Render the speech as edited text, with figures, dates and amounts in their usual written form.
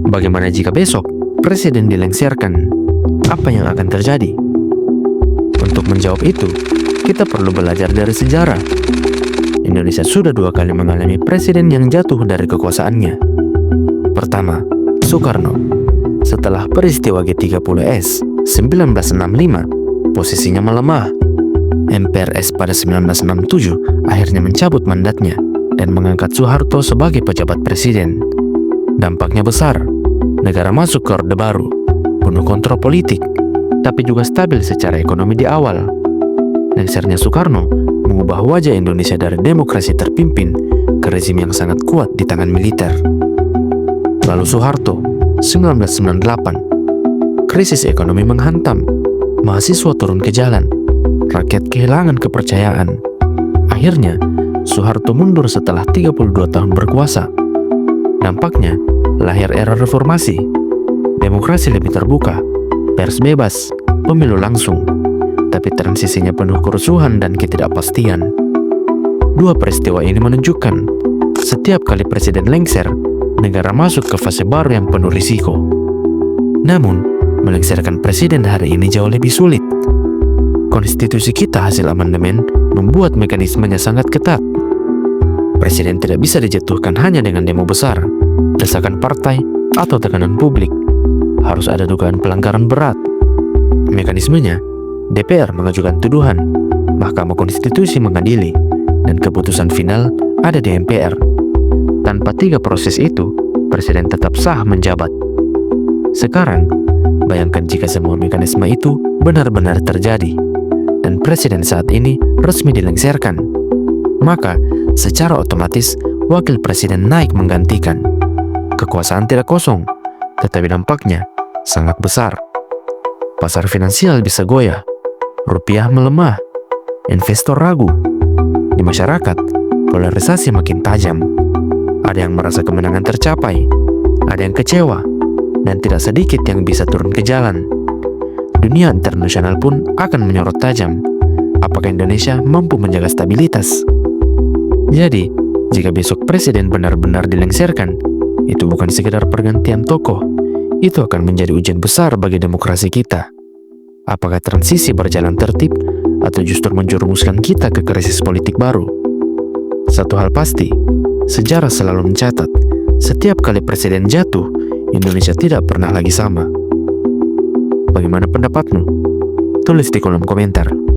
Bagaimana jika besok presiden dilengsarkan? Apa yang akan terjadi? Untuk menjawab itu, kita perlu belajar dari sejarah. Indonesia sudah 2 kali mengalami presiden yang jatuh dari kekuasaannya. Pertama, Soekarno. Setelah peristiwa G30S 1965, posisinya melemah. MPRS pada 1967 akhirnya mencabut mandatnya dan mengangkat Soeharto sebagai pejabat presiden. Dampaknya besar. Negara masuk ke Orde Baru, penuh kontrol politik, tapi juga stabil secara ekonomi di awal. Lengsernya Soekarno mengubah wajah Indonesia dari demokrasi terpimpin ke rezim yang sangat kuat di tangan militer. Lalu Soeharto, 1998. Krisis ekonomi menghantam, mahasiswa turun ke jalan, rakyat kehilangan kepercayaan. Akhirnya, Soeharto mundur setelah 32 tahun berkuasa. Dampaknya, lahir era reformasi, demokrasi lebih terbuka, pers bebas, pemilu langsung, tapi transisinya penuh kerusuhan dan ketidakpastian. Dua peristiwa ini menunjukkan, setiap kali presiden lengser, negara masuk ke fase baru yang penuh risiko. Namun, melengsarkan presiden hari ini jauh lebih sulit. Konstitusi kita hasil amandemen membuat mekanismenya sangat ketat. Presiden tidak bisa dijatuhkan hanya dengan demo besar, desakan partai, atau tekanan publik. Harus ada dugaan pelanggaran berat. Mekanismenya, DPR mengajukan tuduhan, Mahkamah Konstitusi mengadili, dan keputusan final ada di MPR. Tanpa 3 proses itu, presiden tetap sah menjabat. Sekarang, bayangkan jika semua mekanisme itu benar-benar terjadi, dan presiden saat ini resmi dilengsarkan. Maka, secara otomatis, wakil presiden naik menggantikan. Kekuasaan tidak kosong, tetapi dampaknya sangat besar. Pasar finansial bisa goyah, rupiah melemah, investor ragu. Di masyarakat, polarisasi makin tajam. Ada yang merasa kemenangan tercapai, ada yang kecewa, dan tidak sedikit yang bisa turun ke jalan. Dunia internasional pun akan menyorot tajam. Apakah Indonesia mampu menjaga stabilitas? Jadi, jika besok presiden benar-benar dilengsarkan, itu bukan sekedar pergantian tokoh. Itu akan menjadi ujian besar bagi demokrasi kita. Apakah transisi berjalan tertib atau justru menjerumuskan kita ke krisis politik baru? Satu hal pasti, sejarah selalu mencatat, setiap kali presiden jatuh, Indonesia tidak pernah lagi sama. Bagaimana pendapatmu? Tulis di kolom komentar.